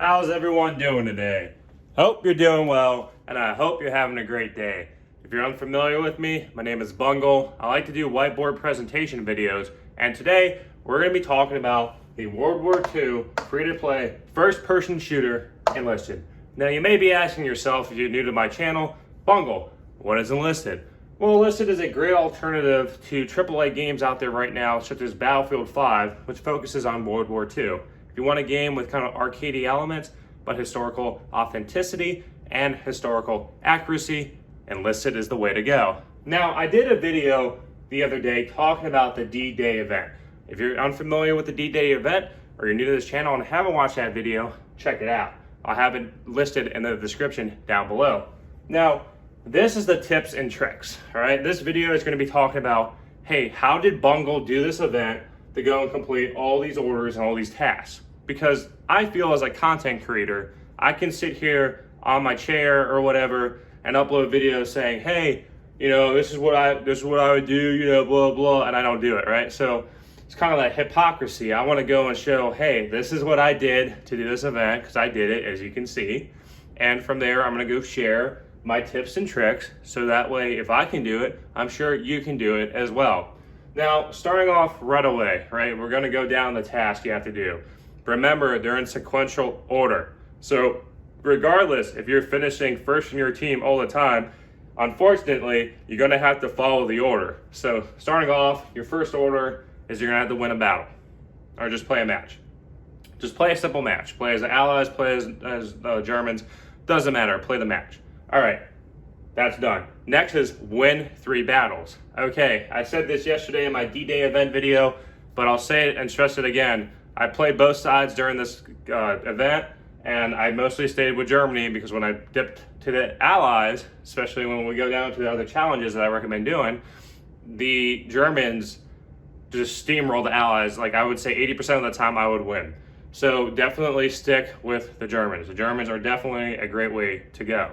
How's everyone doing today? Hope you're doing well, and I hope you're having a great day. If you're unfamiliar with me, my name is Bungle. I like to do whiteboard presentation videos, and today we're going to be talking about the World War II free-to-play first-person shooter, Enlisted. Now you may be asking yourself, if you're new to my channel, Bungle, what is Enlisted? Well, Enlisted is a great alternative to AAA games out there right now, such as Battlefield 5, which focuses on World War II. If you want a game with kind of arcadey elements, but historical authenticity and historical accuracy, Enlisted is the way to go. Now, I did a video the other day talking about the D-Day event. If you're unfamiliar with the D-Day event, or you're new to this channel and haven't watched that video, check it out. I'll have it listed in the description down below. Now, this is the tips and tricks, all right? This video is going to be talking about, hey, how did Bungle do this event to go and complete all these orders and all these tasks? Because I feel as a content creator, I can sit here on my chair or whatever and upload videos saying, hey, you know, this is what I would do, you know, blah, blah, and I don't do it, right? So it's kind of that hypocrisy. I want to go and show, hey, this is what I did to do this event, because I did it, as you can see. And from there, I'm going to go share my tips and tricks, so that way if I can do it, I'm sure you can do it as well. Now, starting off right away, right, we're going to go down the task you have to do. Remember, they're in sequential order. So regardless if you're finishing first in your team all the time, unfortunately, you're going to have to follow the order. So starting off, your first order is you're going to have to win a battle, or just play a match. Just play a simple match. Play as the Allies, play as Germans, doesn't matter, play the match. All right, that's done. Next is win 3 battles. Okay, I said this yesterday in my D-Day event video, but I'll say it and stress it again. I played both sides during this event, and I mostly stayed with Germany because when I dipped to the Allies, especially when we go down to the other challenges that I recommend doing, the Germans just steamroll the Allies. Like, I would say 80% of the time I would win. So definitely stick with the Germans. The Germans are definitely a great way to go.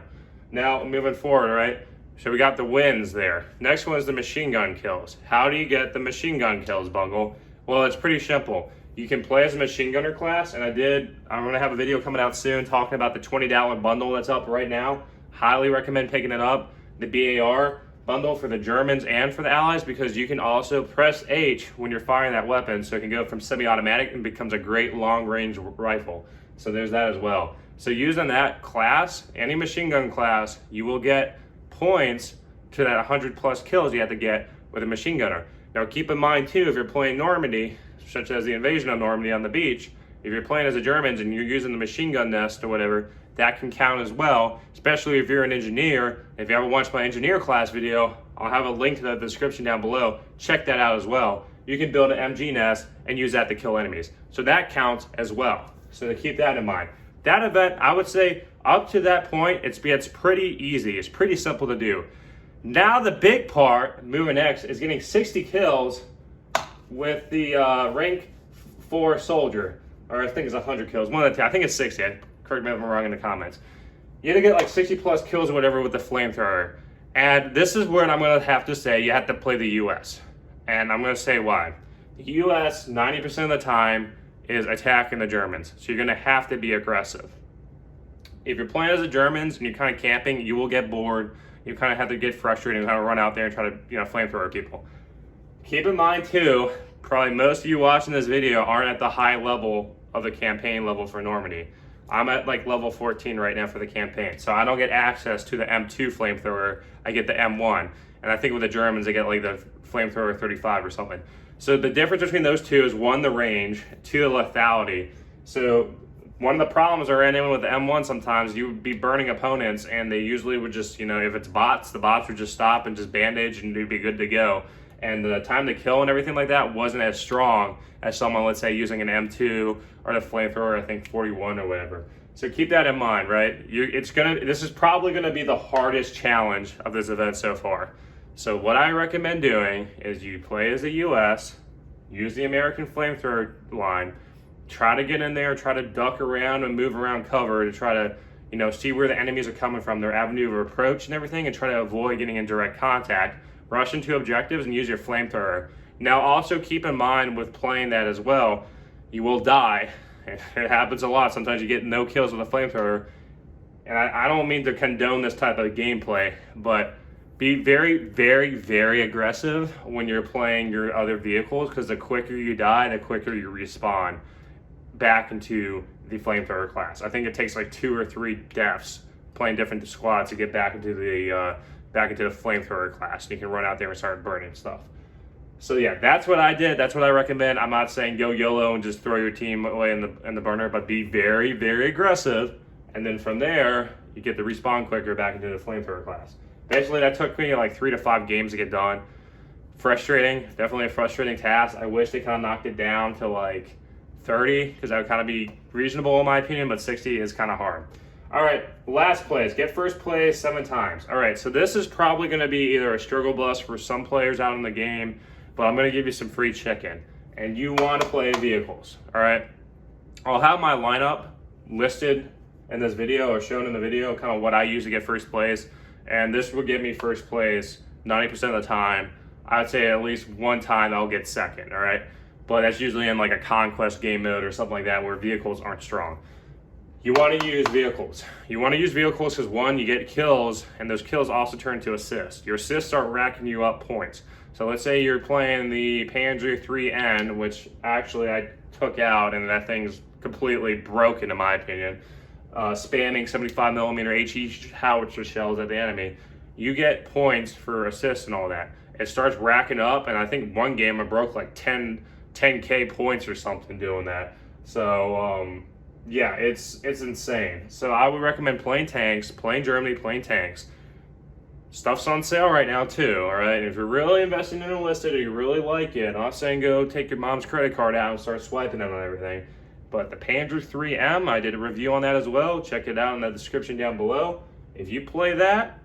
Now, moving forward, right? So we got the wins there. Next one is the machine gun kills. How do you get the machine gun kills, Bungle? Well, it's pretty simple. You can play as a machine gunner class, and I'm gonna have a video coming out soon talking about the $20 bundle that's up right now. Highly recommend picking it up. The BAR bundle for the Germans and for the Allies, because you can also press H when you're firing that weapon, so it can go from semi-automatic and becomes a great long-range rifle. So there's that as well. So using that class, any machine gun class, you will get points to that 100 plus kills you have to get with a machine gunner. Now keep in mind too, if you're playing Normandy, such as the invasion of Normandy on the beach, if you're playing as the Germans and you're using the machine gun nest or whatever, that can count as well, especially if you're an engineer. If you ever watched my engineer class video, I'll have a link to the description down below. Check that out as well. You can build an MG nest and use that to kill enemies. So that counts as well. So to keep that in mind. That event, I would say up to that point, it's pretty easy. It's pretty simple to do. Now the big part, moving next, is getting 60 kills with the rank 4 soldier. Or I think it's 100 kills. One of the two. I think it's 60. Correct me if I'm wrong in the comments. You have to get like 60 plus kills or whatever with the flamethrower. And this is where I'm going to have to say you have to play the US. And I'm going to say why. The US, 90% of the time, is attacking the Germans. So you're going to have to be aggressive. If you're playing as the Germans and you're kind of camping, you will get bored. You kind of have to get frustrated and kind of run out there and try to, flamethrower people. Keep in mind too, probably most of you watching this video aren't at the high level of the campaign level for Normandy. I'm at like level 14 right now for the campaign. So I don't get access to the M2 flamethrower, I get the M1. And I think with the Germans, they get like the flamethrower 35 or something. So the difference between those two is 1, the range, 2, the lethality. So one of the problems I ran in with the M1 sometimes, you would be burning opponents and they usually would just, if it's bots, the bots would just stop and just bandage and you'd be good to go. And the time to kill and everything like that wasn't as strong as someone, let's say, using an M2 or the flamethrower, I think 41 or whatever. So keep that in mind, right? This is probably gonna be the hardest challenge of this event so far. So what I recommend doing is you play as the US, use the American flamethrower line, try to get in there, try to duck around and move around cover to try to, see where the enemies are coming from, their avenue of approach and everything, and try to avoid getting in direct contact. Rush into objectives and use your flamethrower. Now also keep in mind with playing that as well, you will die It happens a lot. Sometimes you get no kills with a flamethrower. And I don't mean to condone this type of gameplay, but be very, very, very aggressive when you're playing your other vehicles, because the quicker you die, the quicker you respawn back into the flamethrower class. I think it takes like 2 or 3 deaths playing different squads to get back into the flamethrower class. And you can run out there and start burning stuff. So yeah, that's what I did. That's what I recommend. I'm not saying go YOLO and just throw your team away in the burner, but be very, very aggressive. And then from there, you get the respawn quicker back into the flamethrower class. Basically, that took me like 3 to 5 games to get done. Frustrating, definitely a frustrating task. I wish they kind of knocked it down to like 30, because that would kind of be reasonable in my opinion, but 60 is kind of hard. All right, last place, get first place 7 times. All right, so this is probably gonna be either a struggle bus for some players out in the game, but I'm gonna give you some free chicken. And you wanna play vehicles, all right? I'll have my lineup listed in this video, or shown in the video, kind of what I use to get first place. And this will get me first place 90% of the time. I'd say at least one time I'll get second, all right? But that's usually in like a conquest game mode or something like that, where vehicles aren't strong. You want to use vehicles. You want to use vehicles because, one, you get kills, and those kills also turn to assists. Your assists start racking you up points. So let's say you're playing the Panzer 3N, which actually I took out, and that thing's completely broken in my opinion. Spamming 75mm HE howitzer shells at the enemy. You get points for assists and all that. It starts racking up, and I think one game I broke like 10K points or something doing that. So yeah, it's insane. So I would recommend playing tanks, playing Germany, playing tanks. Stuff's on sale right now too, all right? If you're really investing in Enlisted or you really like it, I'm not saying go take your mom's credit card out and start swiping it on everything. But the Panzer 3M, I did a review on that as well. Check it out in the description down below. If you play that,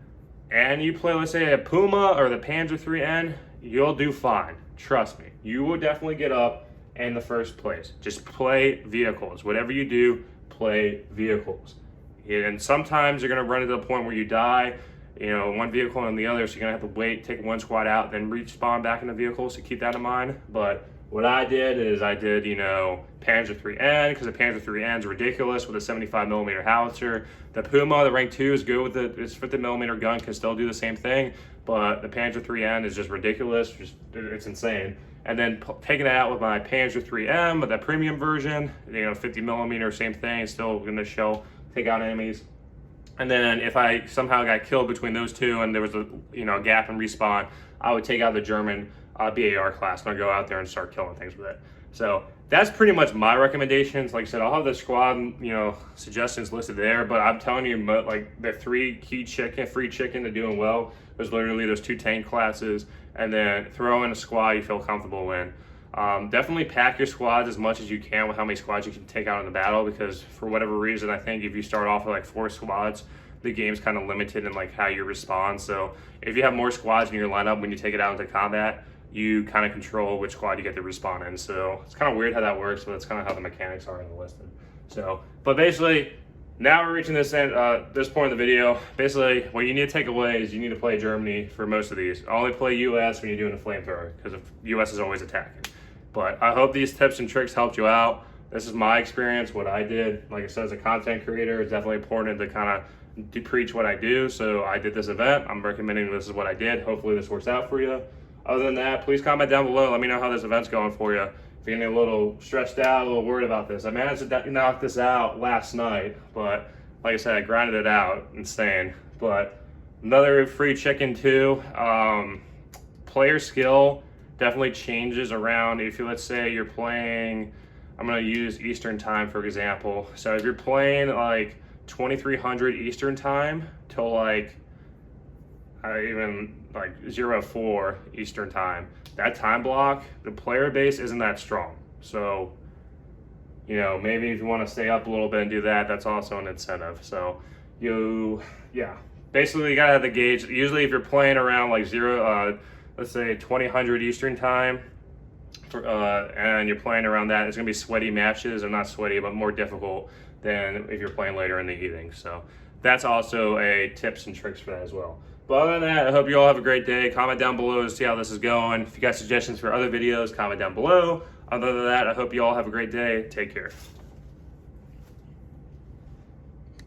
and you play, let's say, a Puma or the Panzer 3N, you'll do fine. Trust me. You will definitely get up in the first place. Just play vehicles. Whatever you do, play vehicles. And sometimes you're going to run into the point where you die, you know, one vehicle and the other, so you're going to have to wait, take one squad out, then respawn back in the vehicle, so keep that in mind. But what I did is I did, you know, Panzer 3N, because the Panzer 3N is ridiculous with a 75mm howitzer. The Puma, the rank 2, is good with its 50mm gun, can still do the same thing, but the Panzer 3N is just ridiculous, it's insane. And then taking it out with my Panzer 3M, with that premium version, you know, 50mm, same thing, still gonna take out enemies. And then if I somehow got killed between those two and there was a, you know, a gap in respawn, I would take out the German BAR class and I'll go out there and start killing things with it. So that's pretty much my recommendations. Like I said, I'll have the squad, you know, suggestions listed there, but I'm telling you, like the 3 key free chicken to doing well, there's literally those 2 tank classes, and then throw in a squad you feel comfortable in. Definitely pack your squads as much as you can with how many squads you can take out in the battle, because for whatever reason, I think if you start off with like 4 squads, the game's kind of limited in like how you respond. So if you have more squads in your lineup when you take it out into combat, you kind of control which squad you get to respawn in. So it's kind of weird how that works, but that's kind of how the mechanics are in Enlisted. So, but basically, now we're reaching this point in the video. Basically, what you need to take away is you need to play Germany for most of these. Only play US when you're doing a flamethrower, because US is always attacking. But I hope these tips and tricks helped you out. This is my experience, what I did. Like I said, as a content creator, it's definitely important to kind of preach what I do. So I did this event. I'm recommending this is what I did. Hopefully this works out for you. Other than that, please comment down below. Let me know how this event's going for you. If you're getting a little stressed out, a little worried about this. I managed to knock this out last night, but like I said, I grinded it out. Insane. But another free chicken too. Player skill definitely changes around. If you, let's say you're playing, I'm going to use Eastern time for example. So if you're playing like 2300 Eastern time till like even like 04 Eastern time, that time block, the player base isn't that strong. So, you know, maybe if you want to stay up a little bit and do that, that's also an incentive. So yeah, basically you gotta have the gauge. Usually if you're playing around like let's say 2000 Eastern time, and you're playing around that, it's gonna be sweaty matches, or not sweaty, but more difficult than if you're playing later in the evening. So that's also a tips and tricks for that as well. But other than that, I hope you all have a great day. Comment down below to see how this is going. If you got suggestions for other videos, comment down below. Other than that, I hope you all have a great day. Take care.